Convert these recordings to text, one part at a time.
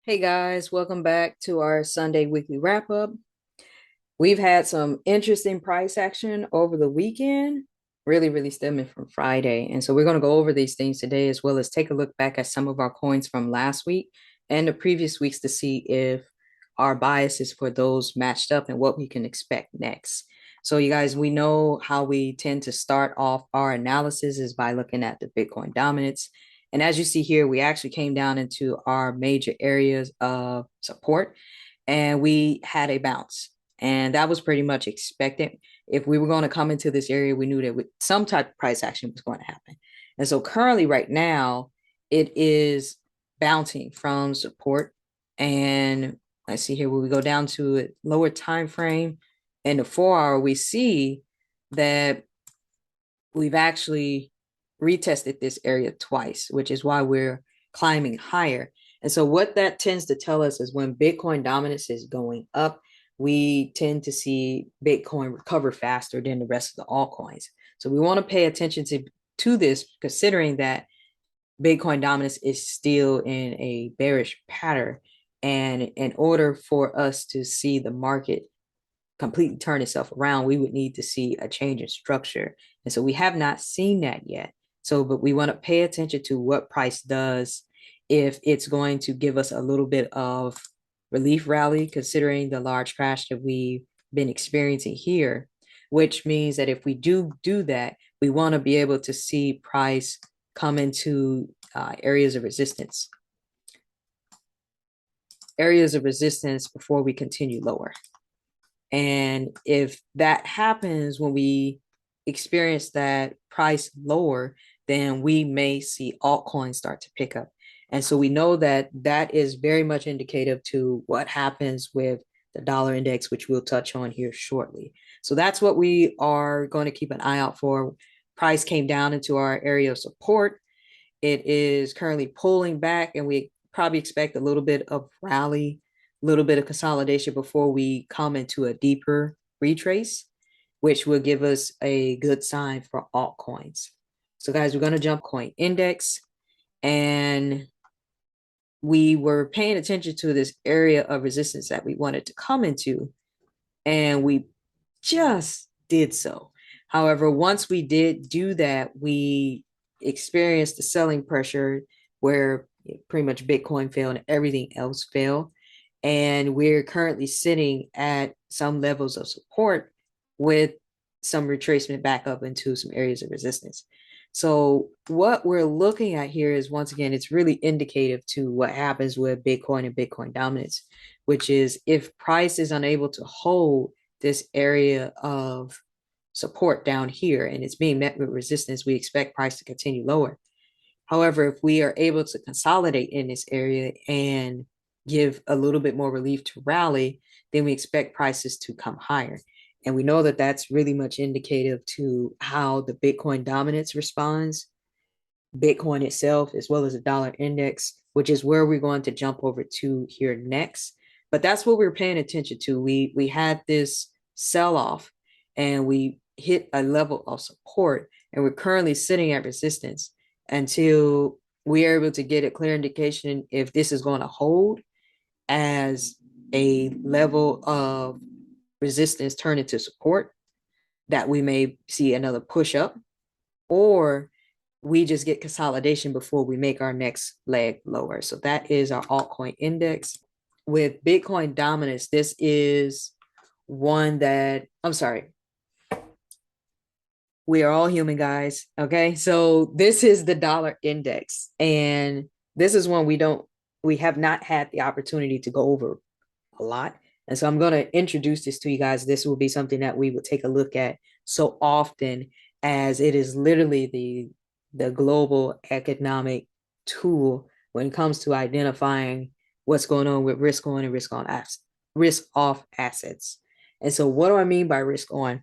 Hey guys, welcome back to our Sunday weekly wrap up. We've had some interesting price action over the weekend, really stemming from Friday. And so we're going to go over these things today, as well as take a look back at some of our coins from last week and the previous weeks to see if our biases for those matched up and what we can expect next. So, you guys, we know how we tend to start off our analysis is by looking at the Bitcoin dominance. And as you see here, we actually came down into our major areas of support and we had a bounce. And that was pretty much expected. If we were going to come into this area, we knew that some type of price action was going to happen. And so currently right now, it is bouncing from support. And let's see here, when we go down to a lower time frame and the 4 hour, we see that we've actually retested this area twice, which is why we're climbing higher. And so what that tends to tell us is when Bitcoin dominance is going up, we tend to see Bitcoin recover faster than the rest of the altcoins. So we want to pay attention to this, considering that Bitcoin dominance is still in a bearish pattern. And in order for us to see the market completely turn itself around, we would need to see a change in structure. And so we have not seen that yet. So, but we want to pay attention to what price does, if it's going to give us a little bit of relief rally, considering the large crash that we've been experiencing here, which means that if we do that, we want to be able to see price come into areas of resistance before we continue lower. And if that happens when we experience that price lower, then we may see altcoins start to pick up. And so we know that that is very much indicative to what happens with the dollar index, which we'll touch on here shortly. So that's what we are going to keep an eye out for. Price came down into our area of support. It is currently pulling back, and we probably expect a little bit of rally, a little bit of consolidation before we come into a deeper retrace, which will give us a good sign for altcoins. So guys, we're going to jump coin index, and we were paying attention to this area of resistance that we wanted to come into, and we just did so. However, once we did do that, we experienced the selling pressure where pretty much Bitcoin fell and everything else fell. And we're currently sitting at some levels of support with some retracement back up into some areas of resistance. So what we're looking at here is, once again, it's really indicative to what happens with Bitcoin and Bitcoin dominance, which is if price is unable to hold this area of support down here and it's being met with resistance, we expect price to continue lower. However, if we are able to consolidate in this area and give a little bit more relief to rally, then we expect prices to come higher. And we know that that's really much indicative to how the Bitcoin dominance responds, Bitcoin itself, as well as the dollar index, which is where we're going to jump over to here next. But that's what we're paying attention to. We had this sell-off and we hit a level of support, and we're currently sitting at resistance until we are able to get a clear indication if this is going to hold as a level of resistance turn into support, that we may see another push up, or we just get consolidation before we make our next leg lower. So that is our altcoin index. With Bitcoin dominance, this is one that, I'm sorry, we are all human, guys. Okay. So this is the dollar index. And this is one we have not had the opportunity to go over a lot. And so I'm going to introduce this to you guys. This will be something that we will take a look at so often, as it is literally the global economic tool when it comes to identifying what's going on with risk on and risk off assets. And so what do I mean by risk on?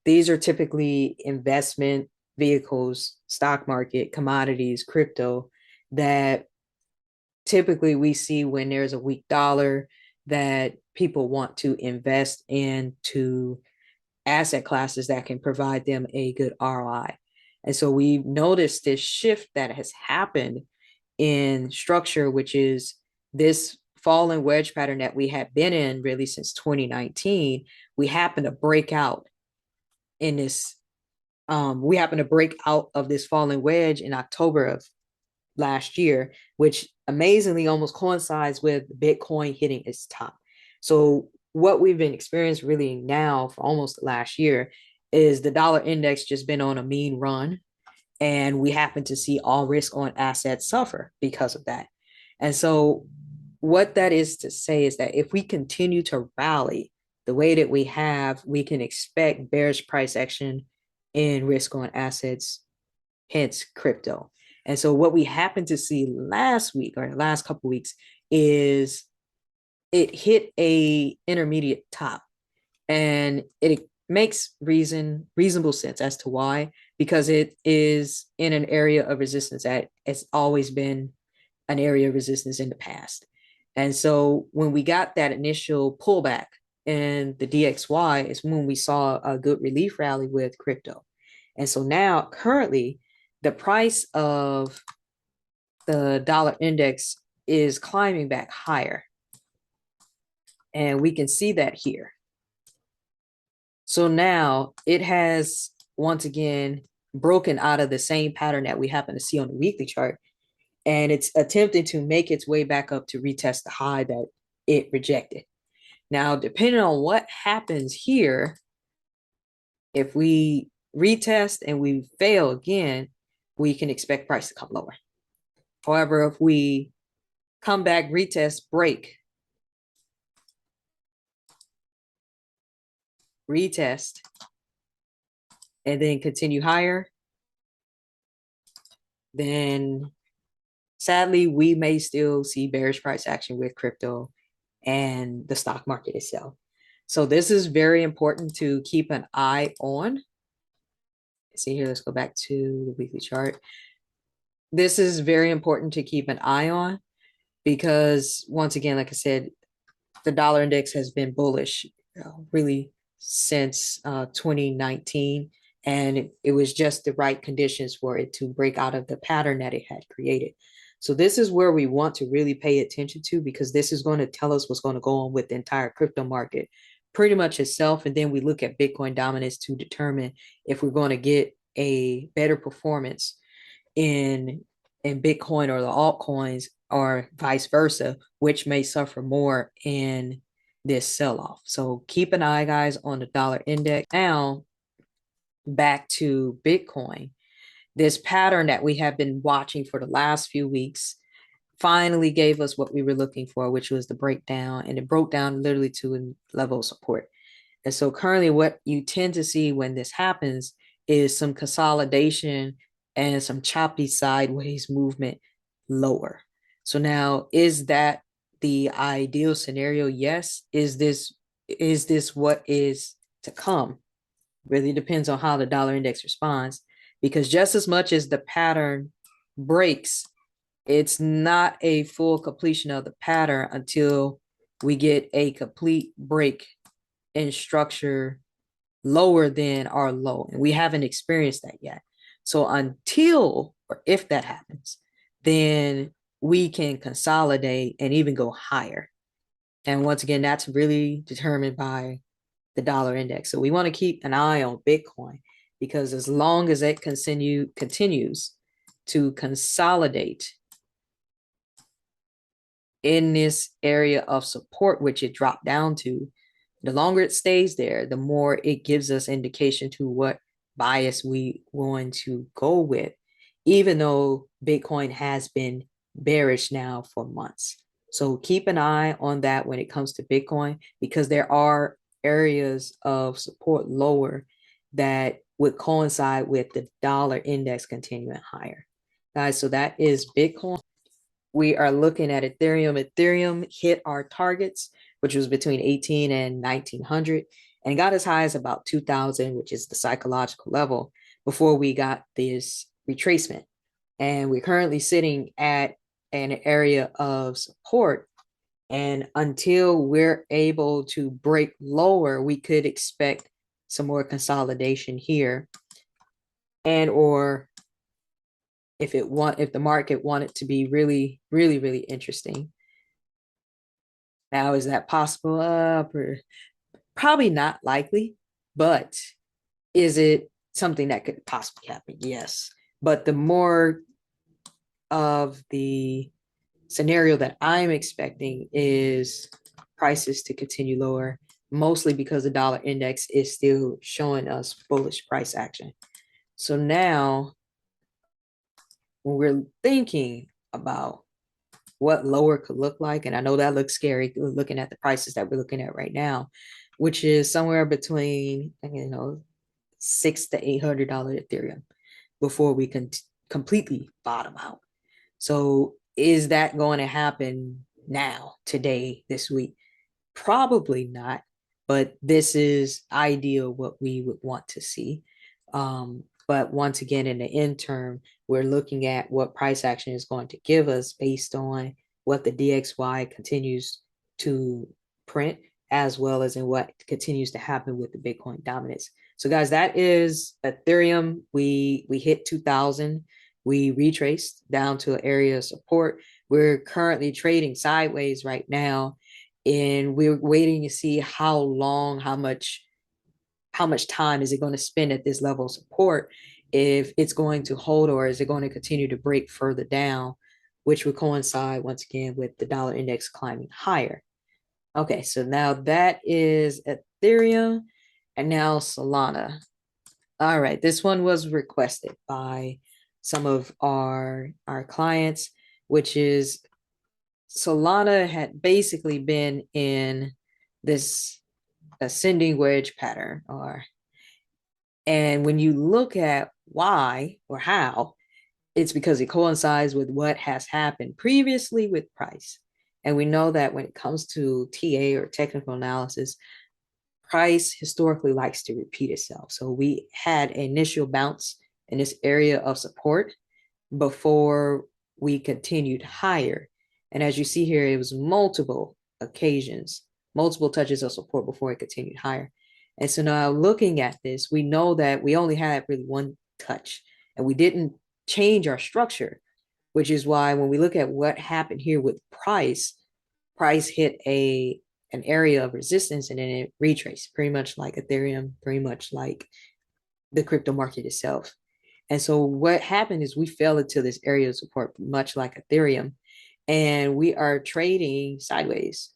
These are typically investment vehicles, stock market, commodities, crypto, that typically we see when there's a weak dollar, that people want to invest into asset classes that can provide them a good ROI. And so we've noticed this shift that has happened in structure, which is this falling wedge pattern that we had been in really since 2019, we happened to break out in this. We happened to break out of this falling wedge in October of last year, which amazingly almost coincides with Bitcoin hitting its top. So what we've been experiencing really now for almost the last year is the dollar index just been on a mean run, and we happen to see all risk on assets suffer because of that. And so what that is to say is that if we continue to rally the way that we have, we can expect bearish price action in risk on assets, hence crypto. And so what we happened to see last week or the last couple of weeks is it hit a intermediate top, and it makes reasonable sense as to why, because it is in an area of resistance that has always been an area of resistance in the past. And so when we got that initial pullback in the DXY is when we saw a good relief rally with crypto. And so now currently the price of the dollar index is climbing back higher. And we can see that here. So now it has once again broken out of the same pattern that we happen to see on the weekly chart. And it's attempting to make its way back up to retest the high that it rejected. Now, depending on what happens here, if we retest and we fail again, we can expect price to come lower. However, if we come back, retest, break, retest, and then continue higher, then sadly, we may still see bearish price action with crypto and the stock market itself. So this is very important to keep an eye on. See here, let's go back to the weekly chart. This is very important to keep an eye on because once again, like I said, the dollar index has been bullish really since 2019. And it was just the right conditions for it to break out of the pattern that it had created. So this is where we want to really pay attention to, because this is going to tell us what's going to go on with the entire crypto market pretty much itself. And then we look at Bitcoin dominance to determine if we're going to get a better performance in Bitcoin or the altcoins, or vice versa, which may suffer more in this sell-off. So keep an eye, guys, on the dollar index. Now, back to Bitcoin. This pattern that we have been watching for the last few weeks finally gave us what we were looking for, which was the breakdown, and it broke down literally to a level of support. And so currently what you tend to see when this happens is some consolidation and some choppy sideways movement lower. So now, is that the ideal scenario? Yes. Is this what is to come? Really depends on how the dollar index responds, because just as much as the pattern breaks, it's not a full completion of the pattern until we get a complete break in structure lower than our low. And we haven't experienced that yet. So until or if that happens, then we can consolidate and even go higher. And once again, that's really determined by the dollar index. So we want to keep an eye on Bitcoin, because as long as it continues to consolidate in this area of support, which it dropped down to, the longer it stays there, the more it gives us indication to what bias we want to go with, even though Bitcoin has been bearish now for months. So keep an eye on that when it comes to Bitcoin, because there are areas of support lower that would coincide with the dollar index continuing higher. Guys, so that is Bitcoin. We are looking at Ethereum. Ethereum hit our targets, which was between 18 and 1900, and got as high as about 2000, which is the psychological level, before we got this retracement. And we're currently sitting at an area of support. And until we're able to break lower, we could expect some more consolidation here. And or if the market wanted to be really, really, really interesting, Now, is that possible? Probably not likely, but is it something that could possibly happen? Yes. But the more of the scenario that I'm expecting is prices to continue lower, mostly because the dollar index is still showing us bullish price action. So now, when we're thinking about what lower could look like, and I know that looks scary looking at the prices that we're looking at right now, which is somewhere between, $600 to $800 Ethereum before we can completely bottom out. So is that going to happen now, today, this week? Probably not, but this is ideal what we would want to see. But once again, in the interim, we're looking at what price action is going to give us based on what the DXY continues to print, as well as in what continues to happen with the Bitcoin dominance. So guys, that is Ethereum. We hit 2000. We retraced down to an area of support. We're currently trading sideways right now, and we're waiting to see how long, how much time is it going to spend at this level of support, if it's going to hold, or is it going to continue to break further down, which would coincide once again with the dollar index climbing higher. Okay, so now that is Ethereum, and now Solana. All right, this one was requested by some of our clients, which is Solana had basically been in this ascending wedge pattern, and when you look at why or how, it's because it coincides with what has happened previously with price. And we know that when it comes to TA, or technical analysis, price historically likes to repeat itself. So we had an initial bounce in this area of support before we continued higher. And as you see here, it was multiple occasions, multiple touches of support before it continued higher. And so now looking at this, we know that we only had really one touch, and we didn't change our structure, which is why when we look at what happened here with price hit an area of resistance, and then it retraced, pretty much like Ethereum, pretty much like the crypto market itself. And so what happened is we fell into this area of support, much like Ethereum, and we are trading sideways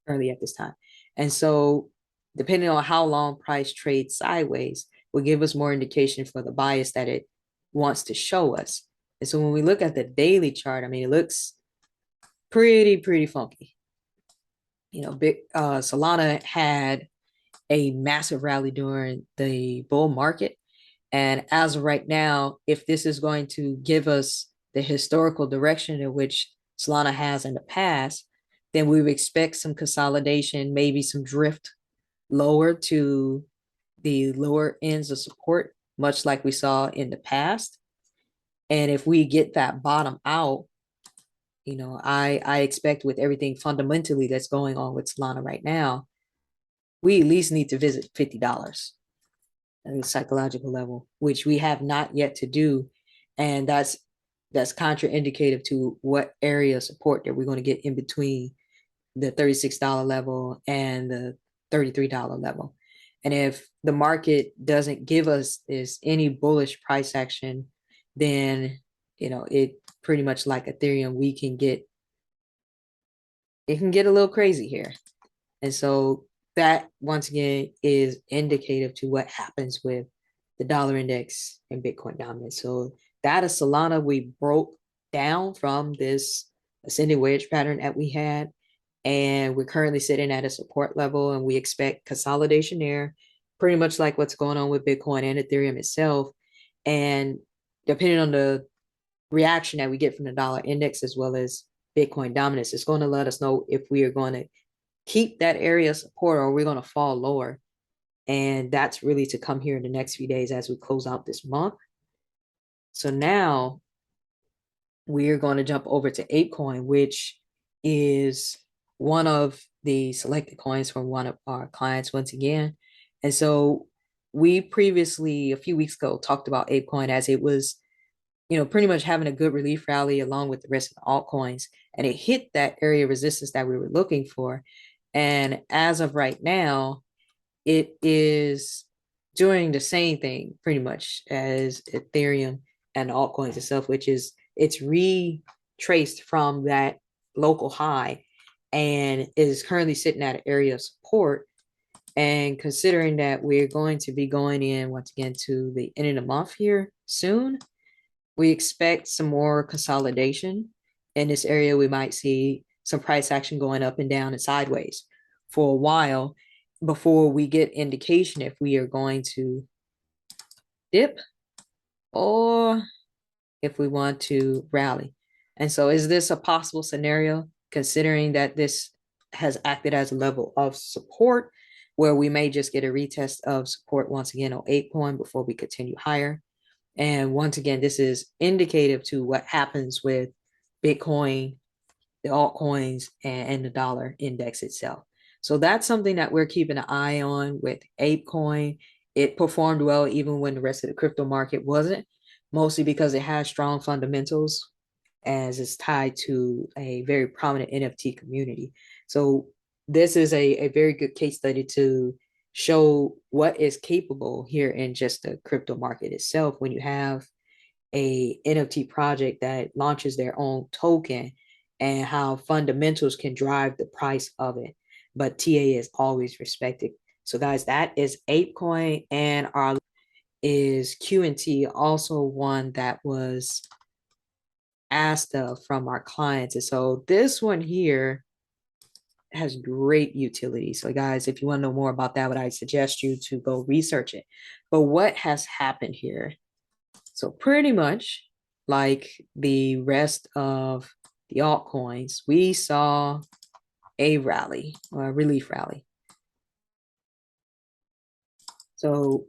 currently at this time. And so depending on how long price trades sideways will give us more indication for the bias that it wants to show us. And so when we look at the daily chart, I mean, it looks pretty funky. Solana had a massive rally during the bull market. And as of right now, if this is going to give us the historical direction in which Solana has in the past, then we would expect some consolidation, maybe some drift lower to the lower ends of support, much like we saw in the past. And if we get that bottom out, I expect, with everything fundamentally that's going on with Solana right now, we at least need to visit $50 at a psychological level, which we have not yet to do. And that's contraindicative to what area of support that we're going to get in between the $36 level and the $33 level. And if the market doesn't give us any bullish price action, then it pretty much like Ethereum, it can get a little crazy here. And so that once again is indicative to what happens with the dollar index and Bitcoin dominance. So that is Solana. We broke down from this ascending wedge pattern that we had, and we're currently sitting at a support level, and we expect consolidation there, pretty much like what's going on with Bitcoin and Ethereum itself. And depending on the reaction that we get from the dollar index as well as Bitcoin dominance, it's going to let us know if we are going to keep that area of support or we're going to fall lower. And that's really to come here in the next few days as we close out this month. So now we're going to jump over to Apecoin, which is one of the selected coins from one of our clients once again. And so we previously, a few weeks ago, talked about Apecoin as it was pretty much having a good relief rally along with the rest of the altcoins. And it hit that area of resistance that we were looking for. And as of right now, it is doing the same thing pretty much as Ethereum and altcoins itself, which is it's retraced from that local high and is currently sitting at an area of support. And considering that we're going to be going in once again to the end of the month here soon, we expect some more consolidation in this area. We might see some price action going up and down and sideways for a while before we get indication if we are going to dip or if we want to rally. And so is this a possible scenario, considering that this has acted as a level of support where we may just get a retest of support once again on Apecoin before we continue higher? And once again, this is indicative to what happens with Bitcoin, the altcoins, and the dollar index itself. So that's something that we're keeping an eye on with Apecoin. It performed well even when the rest of the crypto market wasn't, mostly because it has strong fundamentals as it's tied to a very prominent NFT community. So this is a very good case study to show what is capable here in just the crypto market itself when you have a NFT project that launches their own token and how fundamentals can drive the price of it. But TA is always respected. So guys, that is Apecoin, and our is QT, also one that was asked of from our clients. And so this one here has great utility. So guys, if you want to know more about that, I suggest you to go research it. But what has happened here? So pretty much like the rest of the altcoins, we saw a rally or a relief rally. So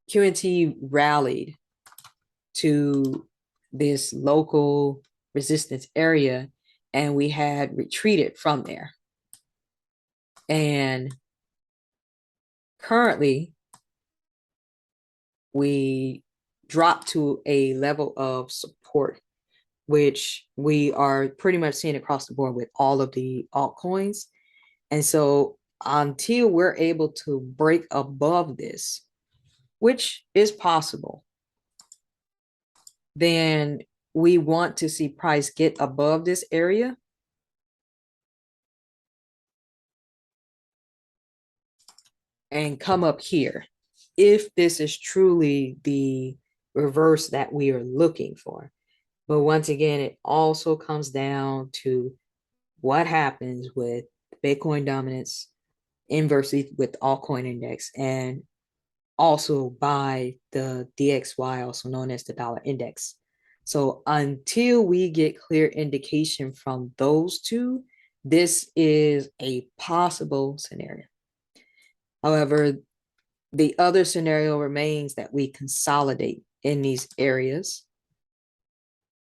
QT rallied to this local resistance area and we had retreated from there. And currently we dropped to a level of support, which we are pretty much seeing across the board with all of the altcoins. And so until we're able to break above this, which is possible, then we want to see price get above this area. And come up here if this is truly the reverse that we are looking for. But once again, it also comes down to what happens with Bitcoin dominance inversely with the altcoin index and also by the DXY, also known as the dollar index. So until we get clear indication from those two, this is a possible scenario. However, the other scenario remains that we consolidate in these areas.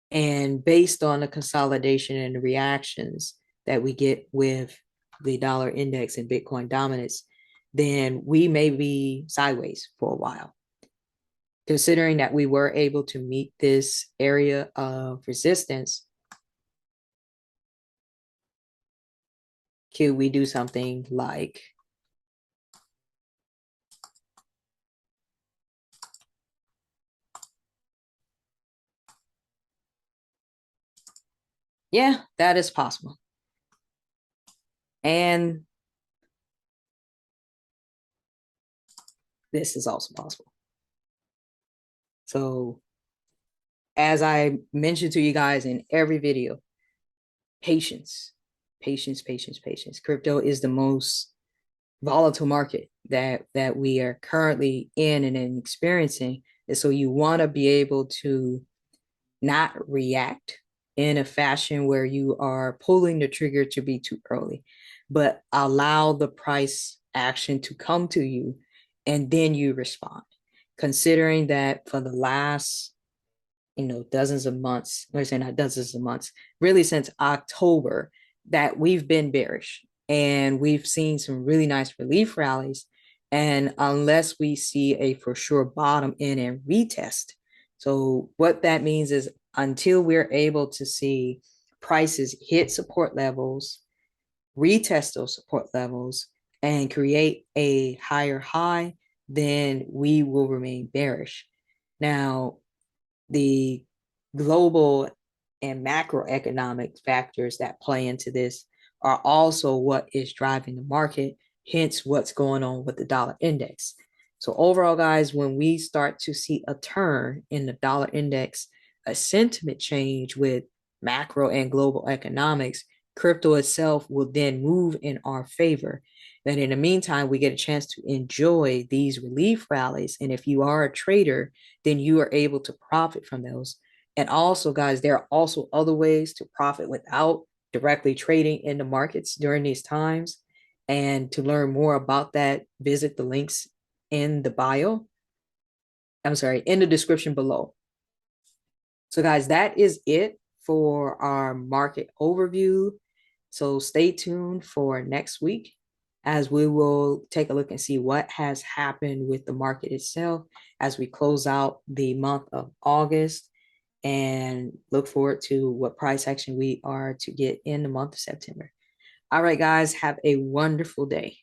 And based on the consolidation and the reactions that we get with the dollar index and Bitcoin dominance, then we may be sideways for a while. Considering that we were able to meet this area of resistance, could we do something like yeah, that is possible. And this is also possible. So as I mentioned to you guys in every video, patience, patience, patience, patience. Crypto is the most volatile market that we are currently in and experiencing. And so you want to be able to not react in a fashion where you are pulling the trigger to be too early, but allow the price action to come to you and then you respond. Considering that for the last, dozens of months, or say not dozens of months, really since October, that we've been bearish and we've seen some really nice relief rallies. And unless we see a for sure bottom in and retest So what that means is until we're able to see prices hit support levels, retest those support levels, and create a higher high, then we will remain bearish. Now, the global and macroeconomic factors that play into this are also what is driving the market, hence what's going on with the dollar index. So overall, guys, when we start to see a turn in the dollar index, a sentiment change with macro and global economics, crypto itself will then move in our favor. Then in the meantime, we get a chance to enjoy these relief rallies. And if you are a trader, then you are able to profit from those. And also, guys, there are also other ways to profit without directly trading in the markets during these times. And to learn more about that, visit the links in the bio. I'm sorry, in the description below. So, guys, that is it for our market overview. So stay tuned for next week as we will take a look and see what has happened with the market itself as we close out the month of August, and look forward to what price action we are to get in the month of September. All right, guys, have a wonderful day.